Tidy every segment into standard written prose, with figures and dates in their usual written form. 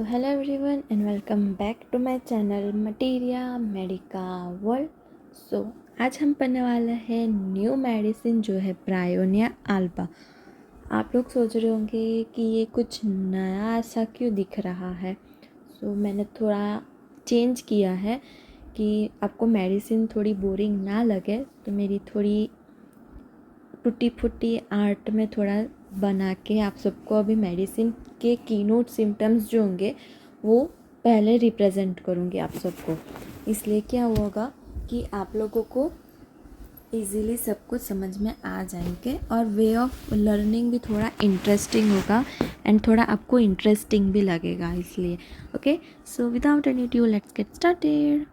So hello everyone and welcome back to my channel materia medica world. So आज हम पढ़ने वाले हैं न्यू मेडिसिन जो है ब्रायोनिया अल्बा। आप लोग सोच रहे होंगे कि ये कुछ नया ऐसा क्यों दिख रहा है। सो मैंने थोड़ा चेंज किया है कि आपको मेडिसिन थोड़ी बोरिंग ना लगे, तो मेरी थोड़ी टूटी फूटी आर्ट में थोड़ा बना के आप सबको अभी मेडिसिन के कीनोट सिम्टम्स जो होंगे वो पहले रिप्रेजेंट करूँगी आप सबको। इसलिए क्या होगा कि आप लोगों को इजीली सब कुछ समझ में आ जाएंगे और वे ऑफ लर्निंग भी थोड़ा इंटरेस्टिंग होगा एंड थोड़ा आपको इंटरेस्टिंग भी लगेगा। इसलिए okay, so without any due let's get started.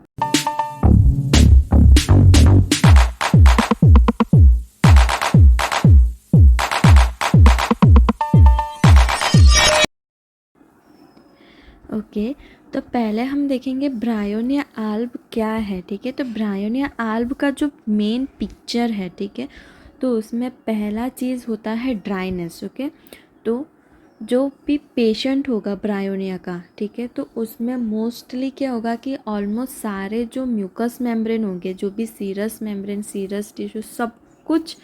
Okay, तो पहले हम देखेंगे ब्रायोनिया आल्ब क्या है। ठीक है, तो ब्रायोनिया आल्ब का जो मेन पिक्चर है, ठीक है, तो उसमें पहला चीज़ होता है ड्राइनेस। ओके, तो जो भी पेशेंट होगा ब्रायोनिया का, ठीक है, तो उसमें मोस्टली क्या होगा कि ऑलमोस्ट सारे जो म्यूकस मेम्ब्रेन होंगे, जो भी सीरस मेम्ब्रेन, सीरस टिश्यू, सब कुछ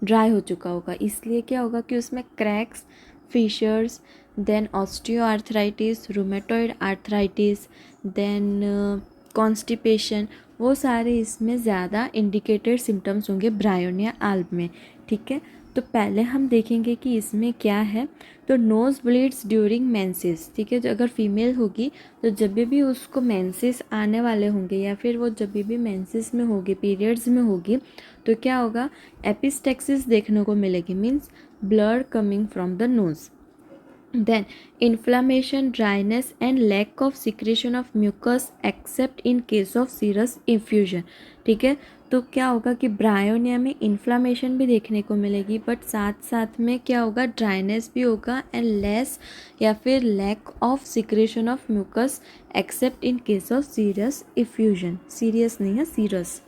ड्राई हो चुका होगा। इसलिए क्या होगा कि उसमें cracks, fissures, then osteoarthritis, rheumatoid arthritis, then constipation, वो सारे इसमें ज़्यादा इंडिकेटेड सिम्टम्स होंगे ब्रायोनिया आल्ब में। ठीक है, तो पहले हम देखेंगे कि इसमें क्या है। तो नोज़ ब्लीड्स ड्यूरिंग मेंसेस। ठीक है, जो अगर फीमेल होगी तो जब भी उसको मेंसेस आने वाले होंगे या फिर वो जब भी मेंसेस में होगी, पीरियड्स में होगी, तो क्या होगा, एपिस्टेक्सिस देखने को मिलेगी, means blood coming from the nose. Then inflammation, dryness and lack of secretion of mucus except in case of serous effusion। ठीक है, तो क्या होगा कि ब्रायोनिया में इन्फ्लामेशन भी देखने को मिलेगी, बट साथ साथ में क्या होगा, ड्राइनेस भी होगा एंड लेस या फिर lack of secretion of mucus except in case of serious effusion. Serious नहीं है, सीरियस।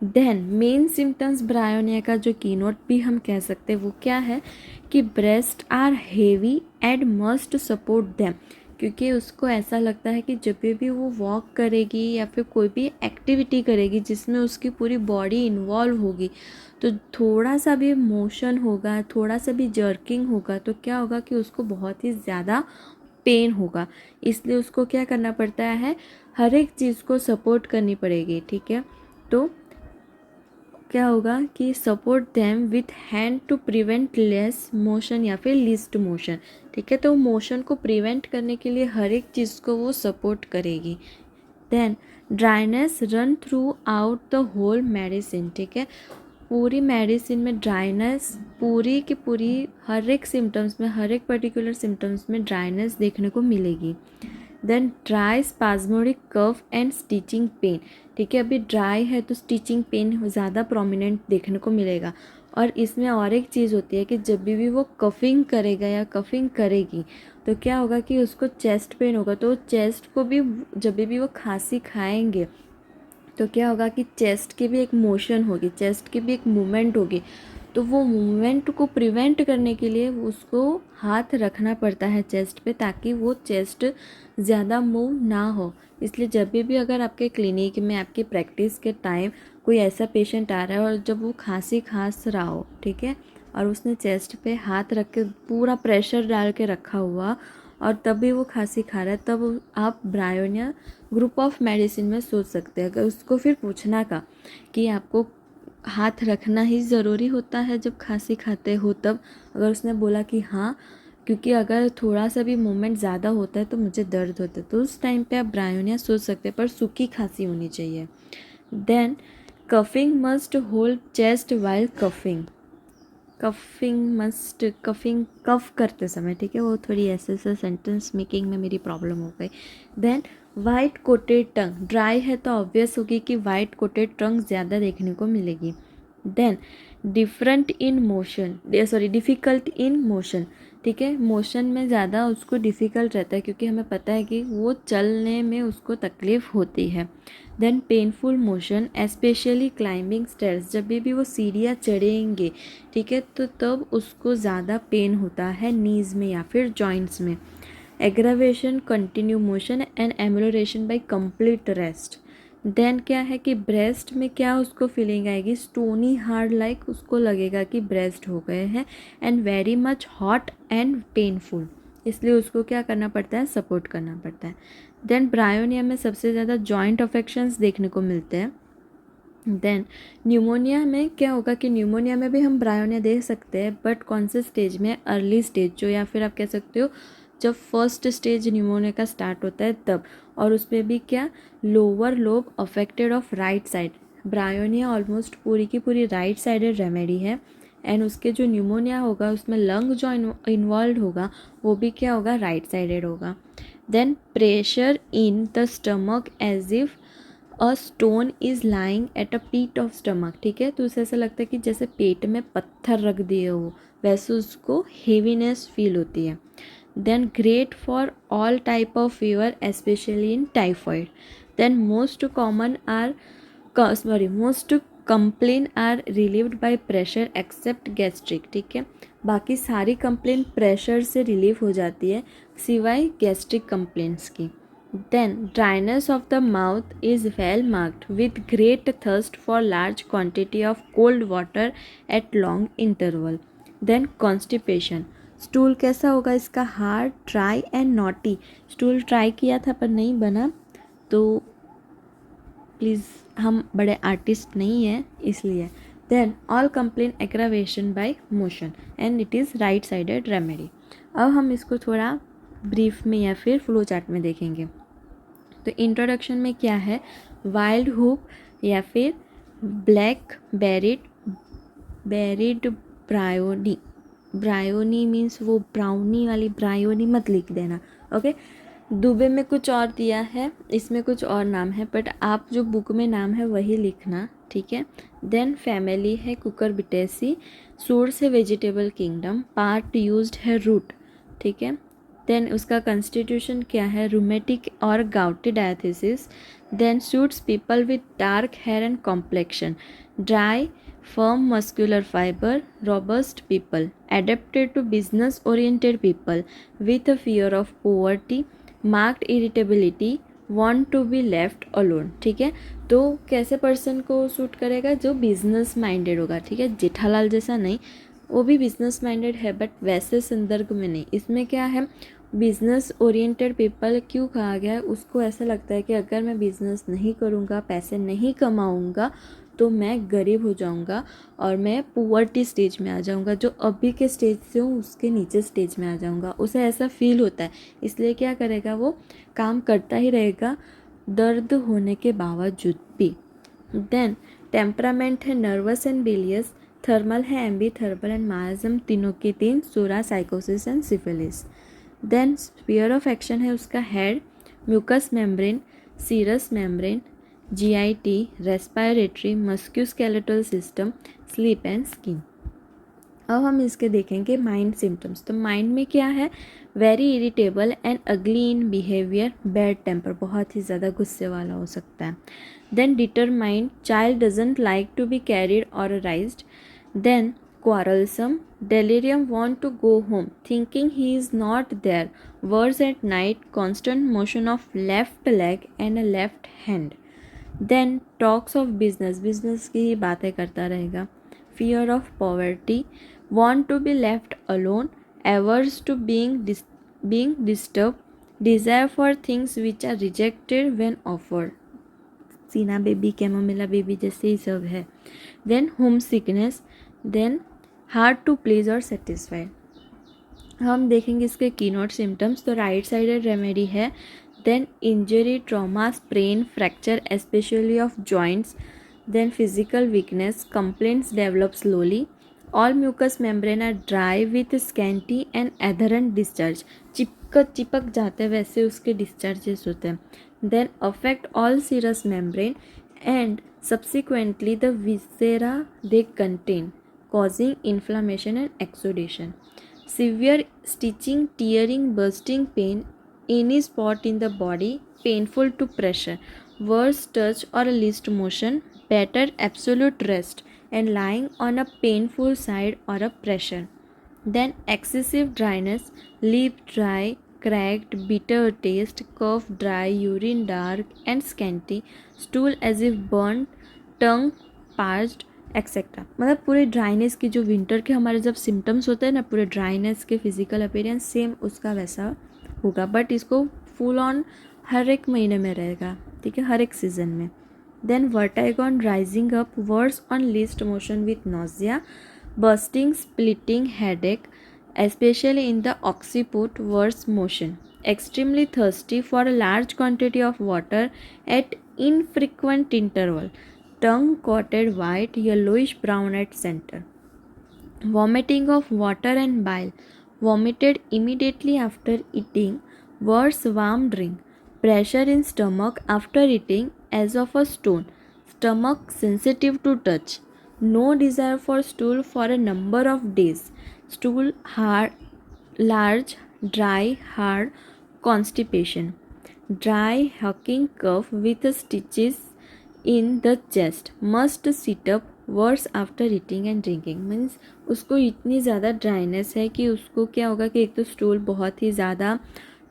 देन मेन सिम्टम्स ब्रायोनिया का जो कीनोट भी हम कह सकते हैं वो क्या है कि breast are heavy and must support them. क्योंकि उसको ऐसा लगता है कि जब भी वो वॉक करेगी या फिर कोई भी एक्टिविटी करेगी जिसमें उसकी पूरी बॉडी इन्वॉल्व होगी, तो थोड़ा सा भी मोशन होगा, थोड़ा सा भी जर्किंग होगा, तो क्या होगा कि उसको बहुत ही ज़्यादा पेन होगा। इसलिए उसको क्या करना पड़ता है, हर एक चीज़ को सपोर्ट करनी पड़ेगी। ठीक है, तो क्या होगा कि support them with hand to prevent less motion या फिर लीस्ट मोशन। ठीक है, तो मोशन को प्रिवेंट करने के लिए हर एक चीज़ को वो सपोर्ट करेगी। Then dryness run throughout the whole medicine. ठीक है, पूरी मेडिसिन में ड्राइनेस पूरी की पूरी हर एक सिम्टम्स में, हर एक पर्टिकुलर सिम्टम्स में ड्राइनेस देखने को मिलेगी। Then dry spasmodic cough and stitching pain. ठीक है, अभी ड्राई है तो स्टिचिंग पेन ज़्यादा प्रोमिनेंट देखने को मिलेगा। और इसमें और एक चीज़ होती है कि जब भी वो कफिंग करेगा या कफिंग करेगी तो क्या होगा कि उसको चेस्ट पेन होगा। तो चेस्ट को भी जब भी वो खांसी खाएंगे तो क्या होगा कि चेस्ट की भी एक मोशन होगी, चेस्ट की भी एक मूवमेंट होगी। तो वो मूवमेंट को प्रिवेंट करने के लिए उसको हाथ रखना पड़ता है चेस्ट पे, ताकि वो चेस्ट ज़्यादा मूव ना हो। इसलिए जब भी अगर आपके क्लिनिक में, आपकी प्रैक्टिस के टाइम कोई ऐसा पेशेंट आ रहा है और जब वो खांसी खांस रहा हो, ठीक है, और उसने चेस्ट पे हाथ रख के पूरा प्रेशर डाल के रखा हुआ और तब भी वो खांसी खा रहा है, तब आप ब्रायोनिया ग्रुप ऑफ मेडिसिन में सोच सकते हैं। अगर उसको फिर पूछना का कि आपको हाथ रखना ही ज़रूरी होता है जब खांसी खाते हो, तब अगर उसने बोला कि हाँ, क्योंकि अगर थोड़ा सा भी मूवमेंट ज़्यादा होता है तो मुझे दर्द होता है, तो उस टाइम पे आप ब्रायोनिया सोच सकते हैं, पर सूखी खांसी होनी चाहिए। Then coughing must hold chest while coughing. Coughing cough करते समय, ठीक है, वो थोड़ी ऐसे सेंटेंस मेकिंग में मेरी प्रॉब्लम हो गई। Then white coated tongue, dry है तो ऑब्वियस होगी कि वाइट कोटेड टंग ज़्यादा देखने को मिलेगी। Then different in motion, difficult in motion. ठीक है, मोशन में ज़्यादा उसको डिफ़िकल्ट रहता है क्योंकि हमें पता है कि वो चलने में उसको तकलीफ़ होती है। Then painful motion specially climbing stairs, जब भी वो सीढ़ियाँ चढ़ेंगे, ठीक है, तो तब उसको ज़्यादा पेन होता है नीज़ में या फिर जॉइंट्स में। Aggravation continue motion and amelioration by complete rest. Then क्या है कि ब्रेस्ट में क्या उसको फीलिंग आएगी, स्टोनी हार्ड लाइक उसको लगेगा कि ब्रेस्ट हो गए हैं, and very much hot and painful, इसलिए उसको क्या करना पड़ता है, सपोर्ट करना पड़ता है। देन ब्रायोनिया में सबसे ज़्यादा जॉइंट अफेक्शंस देखने को मिलते हैं। देन न्यूमोनिया में क्या होगा कि न्यूमोनिया में भी हम ब्रायोनिया देख सकते हैं, बट कौन से स्टेज में, अर्ली स्टेज जो, या फिर आप कह सकते हो जब फर्स्ट स्टेज न्यूमोनिया का स्टार्ट होता है तब, और उसमें भी क्या, lower lobe affected of right side. Bryonia almost पूरी की पूरी राइट साइडेड रेमेडी है, एंड उसके जो न्यूमोनिया होगा उसमें लंग जो इन्वॉल्व होगा वो भी क्या होगा, राइट साइडेड होगा। Then pressure in the stomach as if a stone is lying at a pit of stomach, ठीक है, तो उसे ऐसा लगता है कि जैसे पेट में पत्थर रख दिए हो, वैसे उसको हेवीनेस फील होती है। Then great for all type of fever specially in typhoid. Then most complain are relieved by pressure except gastric, ठीक है, बाकी सारी कंप्लेन प्रेशर से रिलीव हो जाती है सिवाय गैस्ट्रिक कंप्लेंट्स की। Then dryness of the mouth is well marked with great thirst for large quantity of cold water at long interval. Then constipation. Stool कैसा होगा इसका, hard, dry and naughty. Stool try किया था पर नहीं बना, तो प्लीज़, हम बड़े आर्टिस्ट नहीं हैं इसलिए। Then all complain aggravation by motion and it is right sided remedy. अब हम इसको थोड़ा ब्रीफ में या फिर फ्लो चार्ट में देखेंगे। तो इंट्रोडक्शन में क्या है, वाइल्ड हुप या फिर black berried bryony. Bryony means वो ब्राउनी वाली ब्रायोनी मत लिख देना, ओके। दुबे में कुछ और दिया है, इसमें कुछ और नाम है, बट आप जो बुक में नाम है वही लिखना, ठीक है। देन फैमिली है कुकुरबिटेसी, सोर्स है वेजिटेबल किंगडम, पार्ट यूज्ड है रूट, ठीक है। देन उसका कंस्टिट्यूशन क्या है, रूमेटिक और gouty diathesis. Then suits people with dark hair and complexion, dry firm muscular fiber, robust people, adapted to business oriented people with a fear of poverty, marked irritability, want to be left alone, ठीक है। तो कैसे person को suit करेगा, जो business minded होगा, ठीक है, जेठालाल जैसा नहीं, वो भी बिजनेस माइंडेड है बट वैसे संदर्भ में नहीं। इसमें क्या है, बिजनेस ओरिएंटेड पीपल क्यों कहा गया है, उसको ऐसा लगता है कि अगर मैं बिजनेस नहीं करूँगा, पैसे नहीं कमाऊँगा, तो मैं गरीब हो जाऊंगा और मैं पुअर्टी स्टेज में आ जाऊंगा, जो अभी के स्टेज से हूँ उसके नीचे स्टेज में आ जाऊंगा, उसे ऐसा फील होता है। इसलिए क्या करेगा, वो काम करता ही रहेगा दर्द होने के बावजूद भी। देन टेम्परामेंट है नर्वस एंड बिलियस, थर्मल है एम्बी थर्मल एंड मायाजम, तीनों के तीन, psora, sycosis and syphilis. Then sphere of action है उसका head, mucous membrane, serous membrane, GIT, respiratory, musculoskeletal system, sleep and skin. अब हम इसके देखेंगे माइंड सिम्टम्स। तो माइंड में क्या है, वेरी इरिटेबल एंड अगली इन बिहेवियर, बैड टेम्पर, बहुत ही ज़्यादा गुस्से वाला हो सकता है। Then determined, child doesn't like to be carried और raised. Then quarrelsome, delirium, want to go home, thinking he is not there, words at night, constant motion of left leg and a left hand. Then talks of business की ही बातें करता रहेगा। Fear of poverty, want to be left alone, averse to being disturb, desire for things which are rejected when offered, cina baby, chamomilla baby जैसे ही सब है। Then home sickness, then hard to please और satisfied. हम देखेंगे इसके keynote symptoms. तो right sided remedy है, then injury, trauma, sprain, fracture especially of joints, then physical weakness, complaints develop slowly, all mucous membrane are dry with scanty and adherent discharge, चिपक जाते हैं वैसे उसके डिस्चार्जेस होते हैं। then affect all serous membrane and subsequently the viscera they contain, causing inflammation and exudation, severe stitching, tearing, bursting pain, any spot in the body, painful to pressure, worse touch or least motion, better absolute rest and lying on a painful side or a pressure. Then excessive dryness, lip dry, cracked, bitter taste, cough, dry, urine dark and scanty, stool as if burnt, tongue parched, etcetera. मतलब पूरे dryness की जो winter के हमारे जब symptoms होते हैं ना, पूरे ड्राइनेस के फिजिकल अपीयरेंस सेम उसका वैसा होगा, बट इसको फुल ऑन हर एक महीने में रहेगा, ठीक है, हर एक सीजन में। Then vertigo on rising up, worse on least motion with nausea, bursting, splitting, headache, especially in the occiput, worse motion, extremely thirsty for a large quantity of water at infrequent interval, tongue coated white, yellowish brown at center, vomiting of water and bile, vomited immediately after eating, worse warm drink, pressure in stomach after eating as of a stone, stomach sensitive to touch, no desire for stool for a number of days, stool hard, large, dry, hard, constipation, dry hacking cough with stitches in the chest, must sit up, worse after eating and drinking. Means उसको इतनी ज़्यादा dryness है कि उसको क्या होगा कि एक तो स्टूल बहुत ही ज़्यादा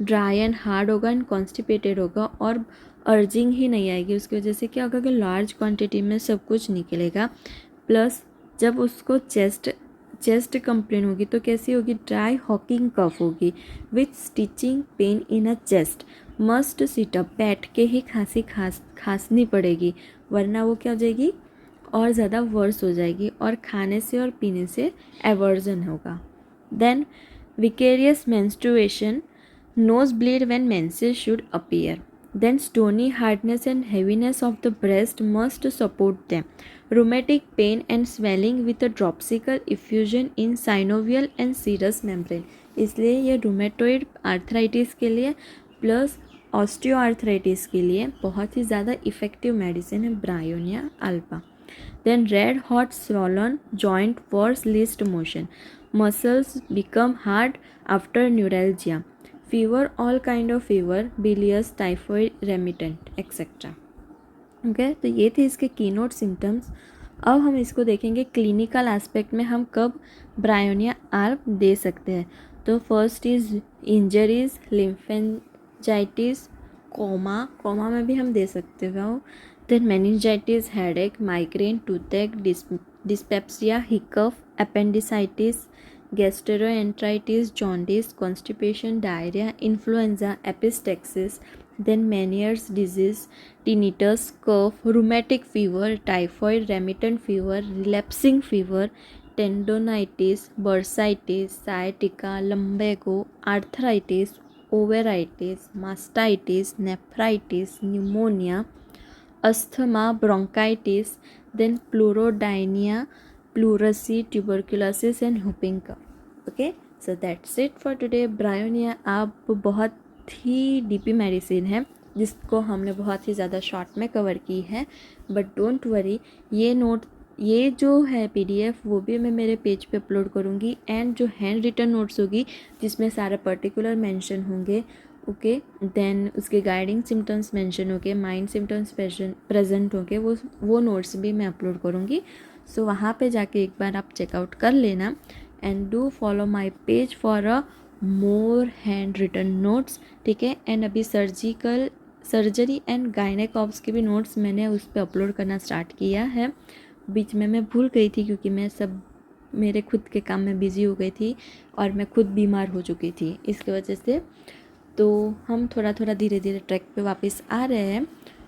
ड्राई एंड हार्ड होगा एंड कॉन्स्टिपेटेड होगा और अर्जिंग ही नहीं आएगी। उसकी वजह से क्या होगा कि लार्ज क्वांटिटी में सब कुछ निकलेगा। प्लस जब उसको चेस्ट कंप्लेन होगी तो कैसी होगी, ड्राई हॉकिंग कफ होगी with stitching pain in a chest, must sit up, बैठ के ही खांसनी पड़ेगी वरना वो क्या हो जाएगी और ज़्यादा वर्स हो जाएगी और खाने से और पीने से एवर्जन होगा। Then vicarious menstruation, nose bleed when menses should appear, then stony hardness and heaviness of the breast must support them, rheumatic pain and swelling with a dropsical effusion in synovial and serous membrane. इसलिए ये rheumatoid arthritis के लिए plus osteo arthritis के लिए बहुत ही ज़्यादा effective medicine है bryonia alba. Then red hot swollen joint, worse least motion, muscles become hard after neuralgia, fever, all kind of fever, bilious, typhoid, remittent, etc. Okay, तो ये थे इसके कीनोट सिम्टम्स। अब हम इसको देखेंगे क्लिनिकल एस्पेक्ट में हम कब ब्रायोनिया आल्ब दे सकते हैं। तो first is injuries, lymphangitis, coma में भी हम दे सकते हो। Then meningitis, headache, migraine, toothache, dyspepsia, hiccough, appendicitis, gastroenteritis, jaundice, constipation, diarrhoea, influenza, epistaxis, then Meniere's disease, tinnitus, cough, rheumatic fever, typhoid, remittent fever, relapsing fever, tendonitis, bursitis, sciatica, lumbago, arthritis, ovaritis, mastitis, nephritis, pneumonia, asthma, bronchitis, then pleurodynia, pleurisy, tuberculosis and whooping cough. Okay, so that's it for today. Bryonia आप बहुत ही DP medicine है जिसको हमने बहुत ही ज़्यादा short में cover की है, बट डोंट वरी, ये जो है पीडीएफ वो भी मैं मेरे पेज पे अपलोड करूँगी एंड जो हैंड रिटन नोट्स होगी जिसमें सारे पर्टिकुलर मेंशन होंगे, ओके, देन उसके गाइडिंग सिम्टम्स मेंशन होंगे, माइंड सिम्टम्स प्रेजेंट होंगे, वो नोट्स भी मैं अपलोड करूँगी। सो वहाँ पे जाके एक बार आप चेकआउट कर लेना and do follow my page for a more hand written notes, ठीक है। एंड अभी सर्जरी एंड गायनेकॉप्स के भी नोट्स मैंने उस पर अपलोड करना स्टार्ट किया है। बीच में मैं भूल गई थी क्योंकि मैं मेरे खुद के काम में बिज़ी हो गई थी और मैं खुद बीमार हो चुकी थी, इसकी वजह से तो हम थोड़ा थोड़ा धीरे धीरे ट्रैक पे वापस आ रहे हैं।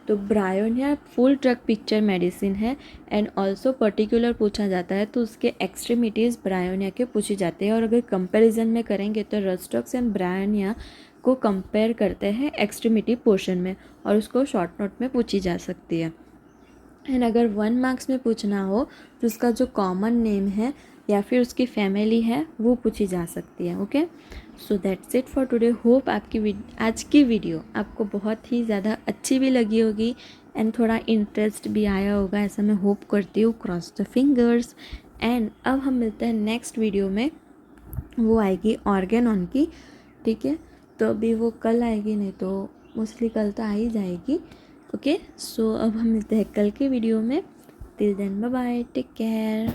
तो bryonia full drug picture medicine है एंड ऑल्सो पर्टिकुलर पूछा जाता है तो उसके एक्सट्रीमिटीज़ ब्रायोनिया के पूछे जाते हैं, और अगर कंपैरिजन में करेंगे तो रस्टॉक्स एंड ब्रायोनिया को कंपेयर करते हैं एक्सट्रीमिटी पोर्शन में और उसको शॉर्ट नोट में पूछी जा सकती है। एंड अगर 1 मार्क्स में पूछना हो तो उसका जो कॉमन नेम है या फिर उसकी फैमिली है वो पूछी जा सकती है। Okay, so that's it for today. Hope आपकी आज की वीडियो आपको बहुत ही ज़्यादा अच्छी भी लगी होगी एंड थोड़ा इंटरेस्ट भी आया होगा, ऐसा मैं होप करती हूँ। Cross the fingers. एंड अब हम मिलते हैं नेक्स्ट वीडियो में, वो आएगी ऑर्गेनॉन की, ठीक है। तो अभी वो कल आएगी, नहीं तो मोस्टली कल तो आ ही जाएगी। ओके, सो अब हम मिलते हैं कल के वीडियो में। Till then bye bye, take care.